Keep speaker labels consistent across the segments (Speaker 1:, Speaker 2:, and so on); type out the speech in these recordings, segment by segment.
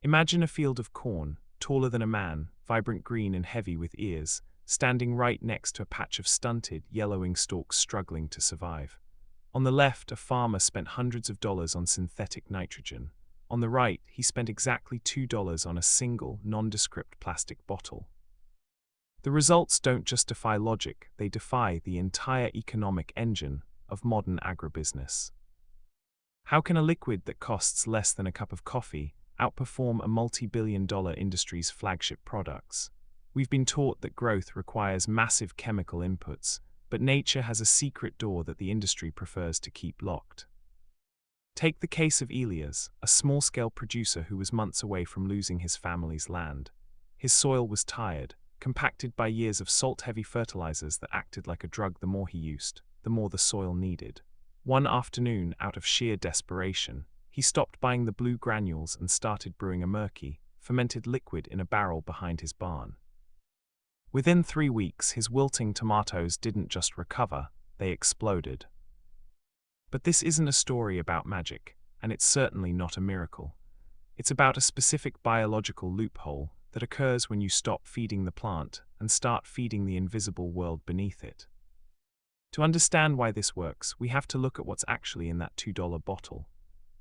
Speaker 1: Imagine a field of corn, taller than a man, vibrant green and heavy with ears, standing right next to a patch of stunted, yellowing stalks struggling to survive. On the left, a farmer spent hundreds of dollars on synthetic nitrogen. On the right, he spent exactly $2 on a single, nondescript plastic bottle. The results don't just defy logic, they defy the entire economic engine of modern agribusiness. How can a liquid that costs less than a cup of coffee outperform a multi-billion-dollar industry's flagship products? We've been taught that growth requires massive chemical inputs, but nature has a secret door that the industry prefers to keep locked. Take the case of Elias, a small-scale producer who was months away from losing his family's land. His soil was tired, compacted by years of salt-heavy fertilizers that acted like a drug. The more he used, the more the soil needed. One afternoon, out of sheer desperation, he stopped buying the blue granules and started brewing a murky, fermented liquid in a barrel behind his barn. Within 3 weeks, his wilting tomatoes didn't just recover, they exploded. But this isn't a story about magic, and it's certainly not a miracle. It's about a specific biological loophole that occurs when you stop feeding the plant and start feeding the invisible world beneath it. To understand why this works, we have to look at what's actually in that $2 bottle.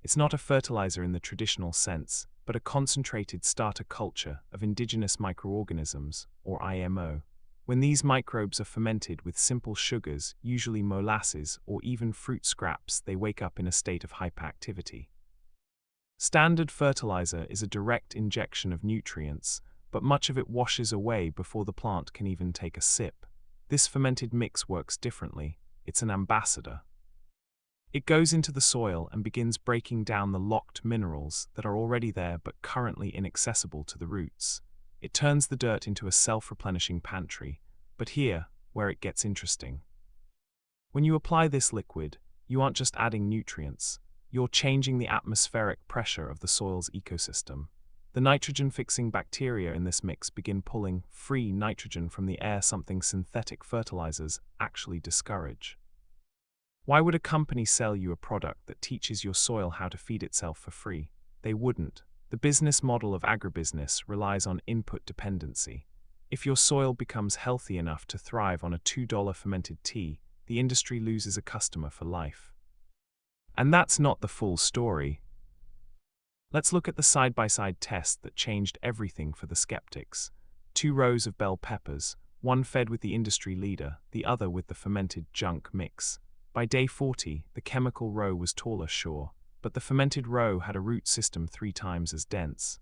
Speaker 1: It's not a fertilizer in the traditional sense, but a concentrated starter culture of indigenous microorganisms, or IMO. When these microbes are fermented with simple sugars, usually molasses or even fruit scraps, they wake up in a state of hyperactivity. Standard fertilizer is a direct injection of nutrients, but much of it washes away before the plant can even take a sip. This fermented mix works differently. It's an ambassador. It goes into the soil and begins breaking down the locked minerals that are already there but currently inaccessible to the roots. It turns the dirt into a self-replenishing pantry, but here, where it gets interesting. When you apply this liquid, you aren't just adding nutrients, you're changing the atmospheric pressure of the soil's ecosystem. The nitrogen-fixing bacteria in this mix begin pulling free nitrogen from the air, something synthetic fertilizers actually discourage. Why would a company sell you a product that teaches your soil how to feed itself for free? They wouldn't. The business model of agribusiness relies on input dependency. If your soil becomes healthy enough to thrive on a $2 fermented tea, the industry loses a customer for life. And that's not the full story. Let's look at the side-by-side test that changed everything for the skeptics. 2 rows of bell peppers, one fed with the industry leader, the other with the fermented junk mix. By day 40, the chemical row was taller, sure, but the fermented row had a root system 3 times as dense.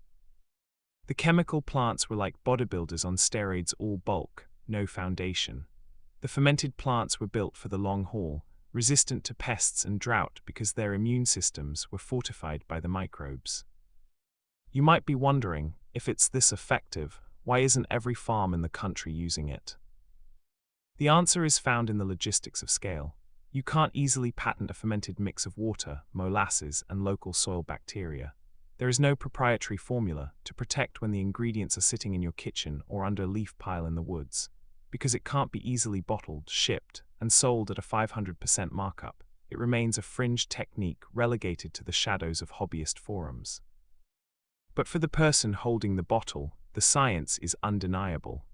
Speaker 1: The chemical plants were like bodybuilders on steroids, all bulk, no foundation. The fermented plants were built for the long haul, resistant to pests and drought because their immune systems were fortified by the microbes. You might be wondering, if it's this effective, why isn't every farm in the country using it? The answer is found in the logistics of scale. You can't easily patent a fermented mix of water, molasses, and local soil bacteria. There is no proprietary formula to protect when the ingredients are sitting in your kitchen or under a leaf pile in the woods. Because it can't be easily bottled, shipped, and sold at a 500% markup, it remains a fringe technique relegated to the shadows of hobbyist forums. But for the person holding the bottle, the science is undeniable.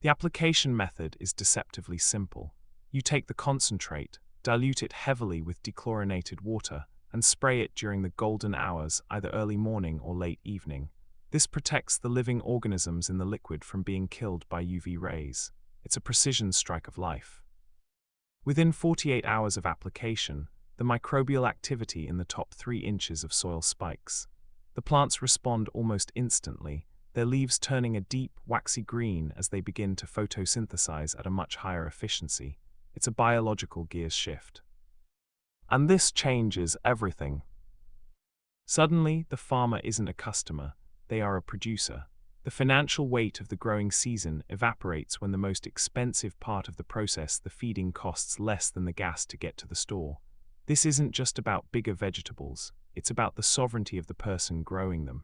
Speaker 1: The application method is deceptively simple. You take the concentrate, dilute it heavily with dechlorinated water, and spray it during the golden hours, either early morning or late evening. This protects the living organisms in the liquid from being killed by UV rays. It's a precision strike of life. Within 48 hours of application, the microbial activity in the top 3 inches of soil spikes. The plants respond almost instantly, their leaves turning a deep, waxy green as they begin to photosynthesize at a much higher efficiency. It's a biological gears shift. And this changes everything. Suddenly, the farmer isn't a customer, they are a producer. The financial weight of the growing season evaporates when the most expensive part of the process, the feeding, costs less than the gas to get to the store. This isn't just about bigger vegetables, it's about the sovereignty of the person growing them.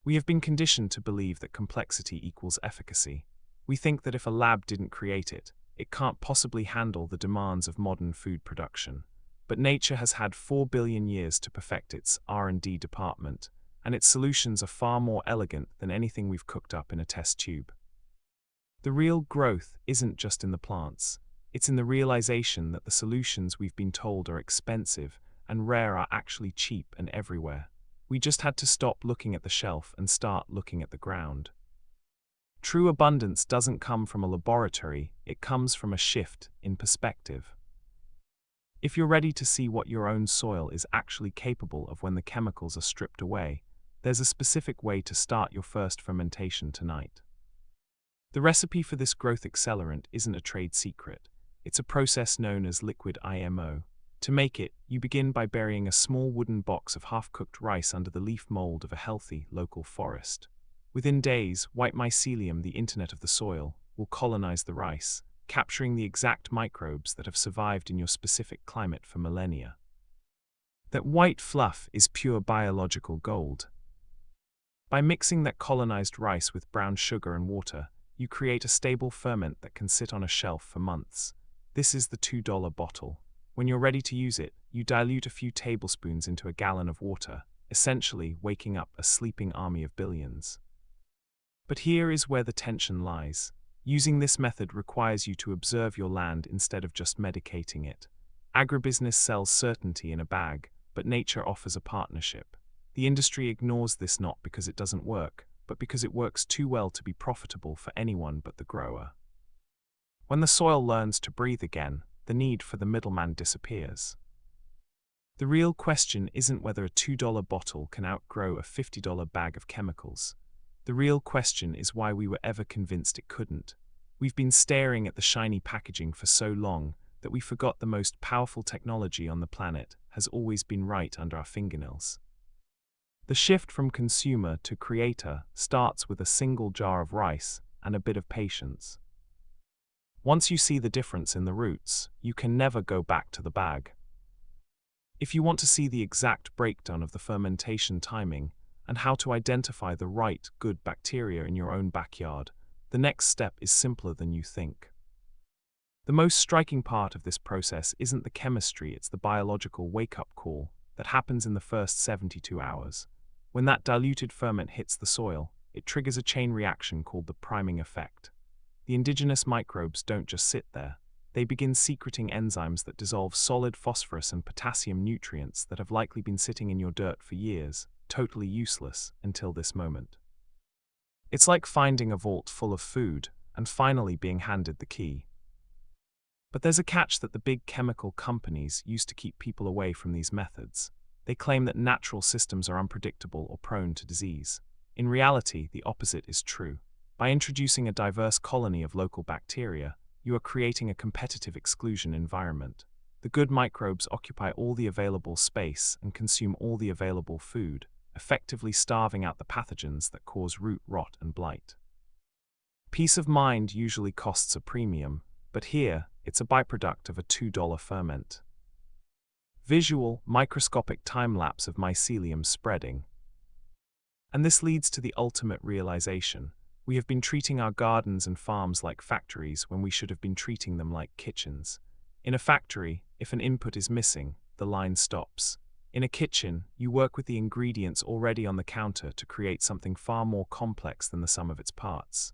Speaker 1: We have been conditioned to believe that complexity equals efficacy. We think that if a lab didn't create it, it can't possibly handle the demands of modern food production. But nature has had 4 billion years to perfect its R&D department, and its solutions are far more elegant than anything we've cooked up in a test tube. The real growth isn't just in the plants, it's in the realization that the solutions we've been told are expensive and rare are actually cheap and everywhere. We just had to stop looking at the shelf and start looking at the ground. True abundance doesn't come from a laboratory, it comes from a shift in perspective. If you're ready to see what your own soil is actually capable of when the chemicals are stripped away, there's a specific way to start your first fermentation tonight. The recipe for this growth accelerant isn't a trade secret. It's a process known as liquid IMO. To make it, you begin by burying a small wooden box of half-cooked rice under the leaf mold of a healthy, local forest. Within days, white mycelium, the internet of the soil, will colonize the rice, capturing the exact microbes that have survived in your specific climate for millennia. That white fluff is pure biological gold. By mixing that colonized rice with brown sugar and water, you create a stable ferment that can sit on a shelf for months. This is the $2 bottle. When you're ready to use it, you dilute a few tablespoons into a gallon of water, essentially waking up a sleeping army of billions. But here is where the tension lies. Using this method requires you to observe your land instead of just medicating it. Agribusiness sells certainty in a bag, but nature offers a partnership. The industry ignores this not because it doesn't work, but because it works too well to be profitable for anyone but the grower. When the soil learns to breathe again, the need for the middleman disappears. The real question isn't whether a $2 bottle can outgrow a $50 bag of chemicals. The real question is why we were ever convinced it couldn't. We've been staring at the shiny packaging for so long that we forgot the most powerful technology on the planet has always been right under our fingernails. The shift from consumer to creator starts with a single jar of rice and a bit of patience. Once you see the difference in the roots, you can never go back to the bag. If you want to see the exact breakdown of the fermentation timing and how to identify the right, good bacteria in your own backyard, the next step is simpler than you think. The most striking part of this process isn't the chemistry, it's the biological wake-up call that happens in the first 72 hours. When that diluted ferment hits the soil, it triggers a chain reaction called the priming effect. The indigenous microbes don't just sit there. They begin secreting enzymes that dissolve solid phosphorus and potassium nutrients that have likely been sitting in your dirt for years, totally useless until this moment. It's like finding a vault full of food and finally being handed the key. But there's a catch that the big chemical companies use to keep people away from these methods. They claim that natural systems are unpredictable or prone to disease. In reality, the opposite is true. By introducing a diverse colony of local bacteria, you are creating a competitive exclusion environment. The good microbes occupy all the available space and consume all the available food, effectively starving out the pathogens that cause root rot and blight. Peace of mind usually costs a premium, but here, it's a byproduct of a $2 ferment. Visual, microscopic time-lapse of mycelium spreading. And this leads to the ultimate realization. We have been treating our gardens and farms like factories when we should have been treating them like kitchens. In a factory, if an input is missing, the line stops. In a kitchen, you work with the ingredients already on the counter to create something far more complex than the sum of its parts.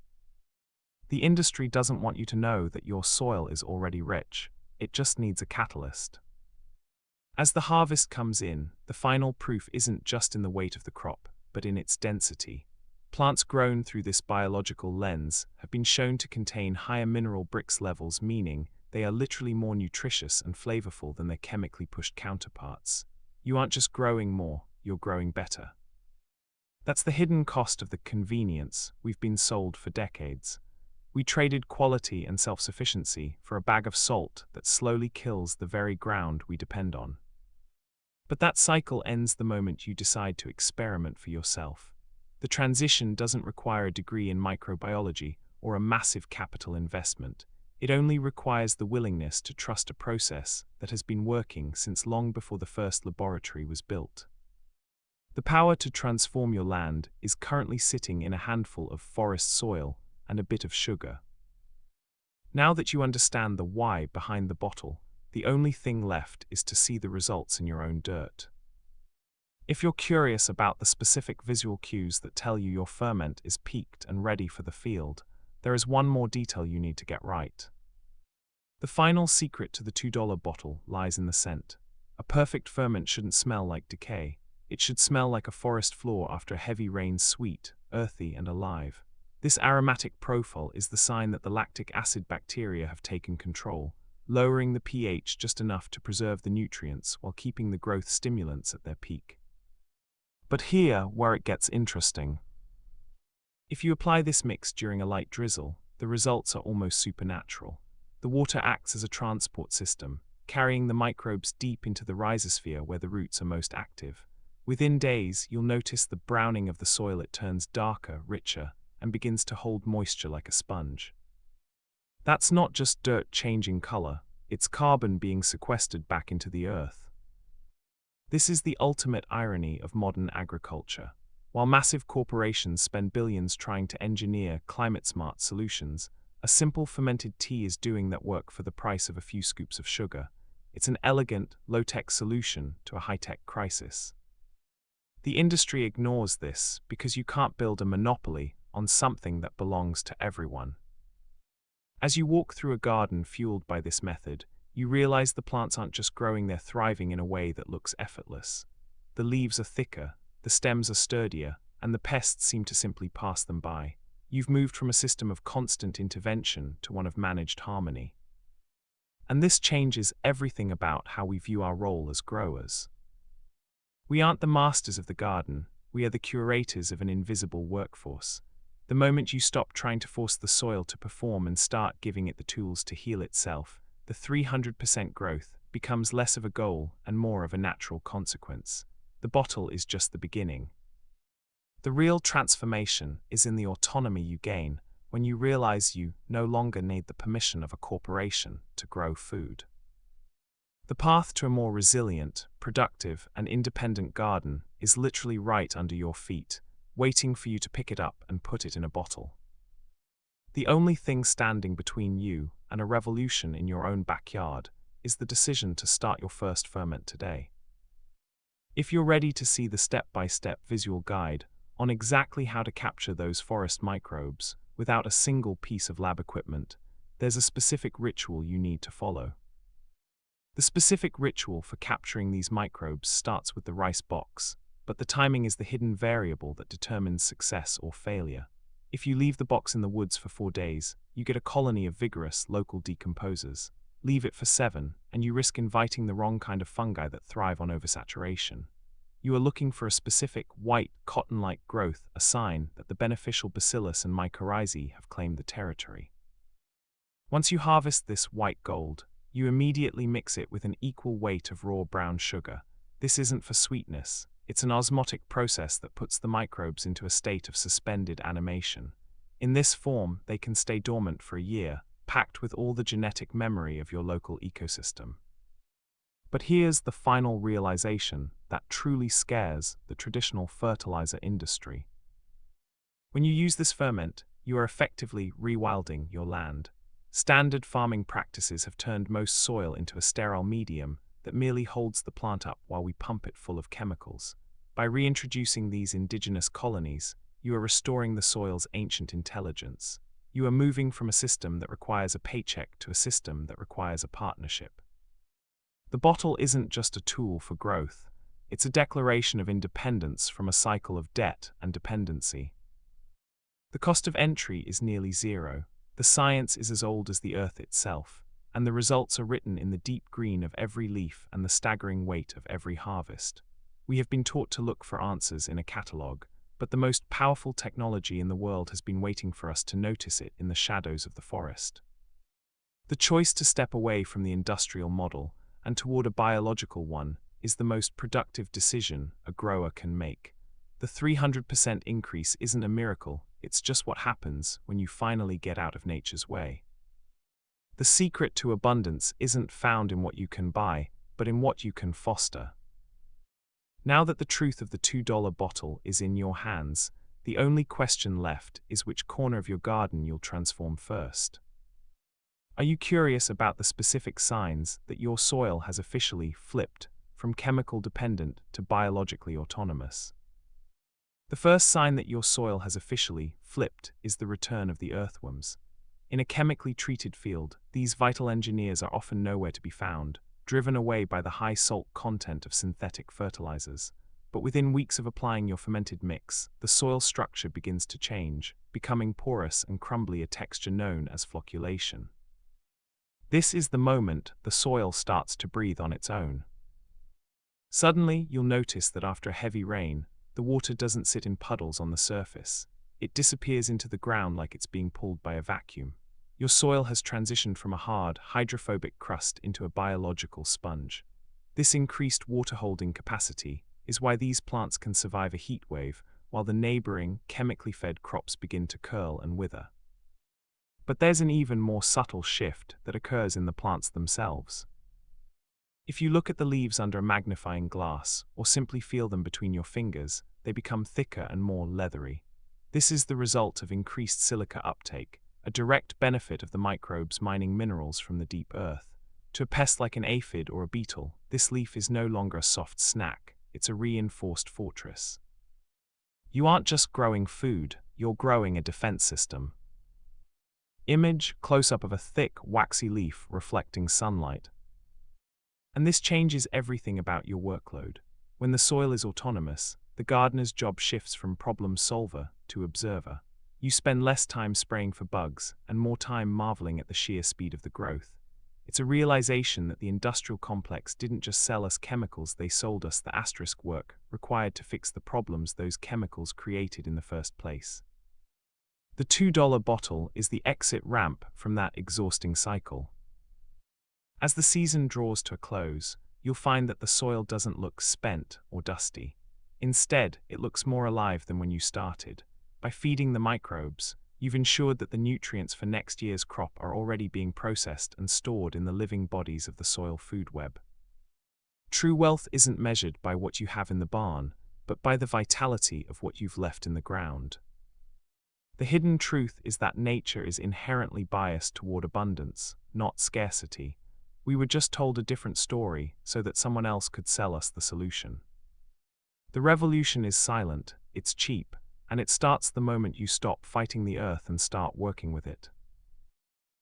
Speaker 1: The industry doesn't want you to know that your soil is already rich. It just needs a catalyst. As the harvest comes in, the final proof isn't just in the weight of the crop, but in its density. Plants grown through this biological lens have been shown to contain higher mineral bricks levels, meaning they are literally more nutritious and flavorful than their chemically pushed counterparts. You aren't just growing more, you're growing better. That's the hidden cost of the convenience we've been sold for decades. We traded quality and self-sufficiency for a bag of salt that slowly kills the very ground we depend on. But that cycle ends the moment you decide to experiment for yourself. The transition doesn't require a degree in microbiology or a massive capital investment. It only requires the willingness to trust a process that has been working since long before the first laboratory was built. The power to transform your land is currently sitting in a handful of forest soil and a bit of sugar. Now that you understand the why behind the bottle, the only thing left is to see the results in your own dirt. If you're curious about the specific visual cues that tell you your ferment is peaked and ready for the field, there is one more detail you need to get right. The final secret to the $2 bottle lies in the scent. A perfect ferment shouldn't smell like decay. It should smell like a forest floor after a heavy rain, sweet, earthy, and alive. This aromatic profile is the sign that the lactic acid bacteria have taken control, lowering the pH just enough to preserve the nutrients while keeping the growth stimulants at their peak. But here where it gets interesting. If you apply this mix during a light drizzle, the results are almost supernatural. The water acts as a transport system, carrying the microbes deep into the rhizosphere where the roots are most active. Within days, you'll notice the browning of the soil. It turns darker, richer, and begins to hold moisture like a sponge. That's not just dirt changing color, it's carbon being sequestered back into the earth. This is the ultimate irony of modern agriculture. While massive corporations spend billions trying to engineer climate-smart solutions, a simple fermented tea is doing that work for the price of a few scoops of sugar. It's an elegant, low-tech solution to a high-tech crisis. The industry ignores this because you can't build a monopoly on something that belongs to everyone. As you walk through a garden fueled by this method, you realize the plants aren't just growing, they're thriving in a way that looks effortless. The leaves are thicker, the stems are sturdier, and the pests seem to simply pass them by. You've moved from a system of constant intervention to one of managed harmony. And this changes everything about how we view our role as growers. We aren't the masters of the garden, we are the curators of an invisible workforce. The moment you stop trying to force the soil to perform and start giving it the tools to heal itself, the 300% growth becomes less of a goal and more of a natural consequence. The bottle is just the beginning. The real transformation is in the autonomy you gain when you realize you no longer need the permission of a corporation to grow food. The path to a more resilient, productive, and independent garden is literally right under your feet, waiting for you to pick it up and put it in a bottle. The only thing standing between you and a revolution in your own backyard is the decision to start your first ferment today. If you're ready to see the step-by-step visual guide on exactly how to capture those forest microbes without a single piece of lab equipment, there's a specific ritual you need to follow. The specific ritual for capturing these microbes starts with the rice box, but the timing is the hidden variable that determines success or failure. If you leave the box in the woods for 4 days, you get a colony of vigorous local decomposers. Leave it for 7, and you risk inviting the wrong kind of fungi that thrive on oversaturation. You are looking for a specific white, cotton-like growth, a sign that the beneficial bacillus and mycorrhizae have claimed the territory. Once you harvest this white gold, you immediately mix it with an equal weight of raw brown sugar. This isn't for sweetness, it's an osmotic process that puts the microbes into a state of suspended animation. In this form, they can stay dormant for a year, packed with all the genetic memory of your local ecosystem. But here's the final realization that truly scares the traditional fertilizer industry. When you use this ferment, you are effectively rewilding your land. Standard farming practices have turned most soil into a sterile medium that merely holds the plant up while we pump it full of chemicals. By reintroducing these indigenous colonies, you are restoring the soil's ancient intelligence. You are moving from a system that requires a paycheck to a system that requires a partnership. The bottle isn't just a tool for growth, it's a declaration of independence from a cycle of debt and dependency. The cost of entry is nearly zero. The science is as old as the earth itself, and the results are written in the deep green of every leaf and the staggering weight of every harvest. We have been taught to look for answers in a catalogue, but the most powerful technology in the world has been waiting for us to notice it in the shadows of the forest. The choice to step away from the industrial model and toward a biological one is the most productive decision a grower can make. The 300% increase isn't a miracle, it's just what happens when you finally get out of nature's way. The secret to abundance isn't found in what you can buy, but in what you can foster. Now that the truth of the $2 bottle is in your hands, the only question left is which corner of your garden you'll transform first. Are you curious about the specific signs that your soil has officially flipped from chemical dependent to biologically autonomous. The first sign that your soil has officially flipped is the return of the earthworms. In a chemically treated field, these vital engineers are often nowhere to be found, driven away by the high salt content of synthetic fertilizers. But within weeks of applying your fermented mix, the soil structure begins to change, becoming porous and crumbly, a texture known as flocculation. This is the moment the soil starts to breathe on its own. Suddenly, you'll notice that after a heavy rain, the water doesn't sit in puddles on the surface. It disappears into the ground like it's being pulled by a vacuum. Your soil has transitioned from a hard, hydrophobic crust into a biological sponge. This increased water-holding capacity is why these plants can survive a heat wave, while the neighboring, chemically fed crops begin to curl and wither. But there's an even more subtle shift that occurs in the plants themselves. If you look at the leaves under a magnifying glass, or simply feel them between your fingers, they become thicker and more leathery. This is the result of increased silica uptake, a direct benefit of the microbes mining minerals from the deep earth. To a pest like an aphid or a beetle, this leaf is no longer a soft snack, it's a reinforced fortress. You aren't just growing food, you're growing a defense system. Image close-up of a thick, waxy leaf reflecting sunlight. And this changes everything about your workload. When the soil is autonomous, the gardener's job shifts from problem solver to observer. You spend less time spraying for bugs and more time marveling at the sheer speed of the growth. It's a realization that the industrial complex didn't just sell us chemicals, they sold us the asterisk work required to fix the problems those chemicals created in the first place. The $2 bottle is the exit ramp from that exhausting cycle. As the season draws to a close, you'll find that the soil doesn't look spent or dusty. Instead, it looks more alive than when you started. By feeding the microbes, you've ensured that the nutrients for next year's crop are already being processed and stored in the living bodies of the soil food web. True wealth isn't measured by what you have in the barn, but by the vitality of what you've left in the ground. The hidden truth is that nature is inherently biased toward abundance, not scarcity. We were just told a different story so that someone else could sell us the solution. The revolution is silent, it's cheap, and it starts the moment you stop fighting the earth and start working with it.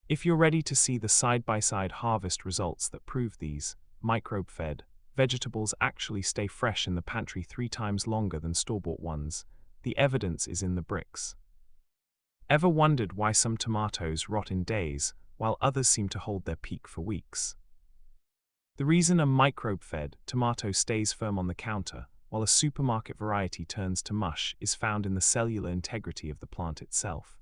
Speaker 1: If you're ready to see the side-by-side harvest results that prove these microbe-fed vegetables actually stay fresh in the pantry 3 times longer than store-bought ones, the evidence is in the bricks. Ever wondered why some tomatoes rot in days, while others seem to hold their peak for weeks? The reason a microbe-fed tomato stays firm on the counter, while a supermarket variety turns to mush, is found in the cellular integrity of the plant itself.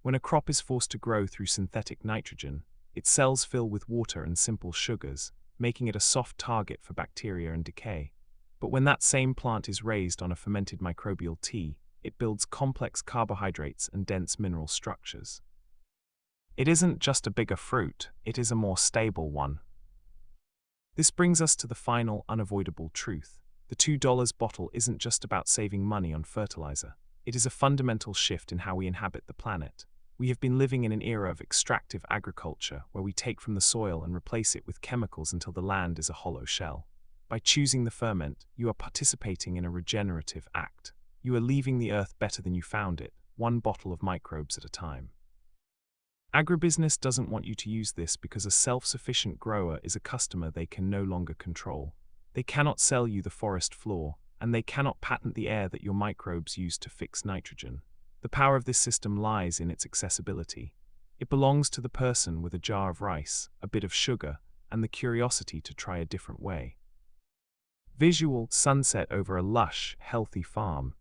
Speaker 1: When a crop is forced to grow through synthetic nitrogen, its cells fill with water and simple sugars, making it a soft target for bacteria and decay. But when that same plant is raised on a fermented microbial tea, it builds complex carbohydrates and dense mineral structures. It isn't just a bigger fruit, it is a more stable one. This brings us to the final unavoidable truth. The $2 bottle isn't just about saving money on fertilizer. It is a fundamental shift in how we inhabit the planet. We have been living in an era of extractive agriculture where we take from the soil and replace it with chemicals until the land is a hollow shell. By choosing the ferment, you are participating in a regenerative act. You are leaving the earth better than you found it, one bottle of microbes at a time. Agribusiness doesn't want you to use this because a self-sufficient grower is a customer they can no longer control. They cannot sell you the forest floor, and they cannot patent the air that your microbes use to fix nitrogen. The power of this system lies in its accessibility. It belongs to the person with a jar of rice, a bit of sugar, and the curiosity to try a different way. Visual sunset over a lush, healthy farm.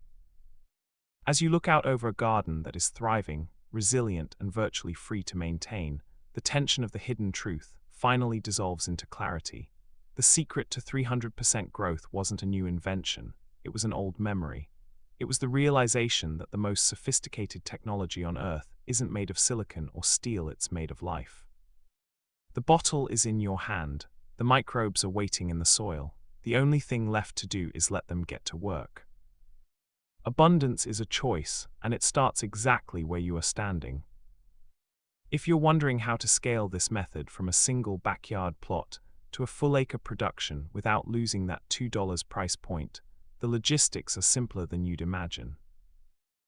Speaker 1: As you look out over a garden that is thriving, resilient, and virtually free to maintain, the tension of the hidden truth finally dissolves into clarity. The secret to 300% growth wasn't a new invention, it was an old memory. It was the realization that the most sophisticated technology on Earth isn't made of silicon or steel, it's made of life. The bottle is in your hand, the microbes are waiting in the soil. The only thing left to do is let them get to work. Abundance is a choice, and it starts exactly where you are standing. If you're wondering how to scale this method from a single backyard plot to a full acre production without losing that $2 price point. The logistics are simpler than you'd imagine.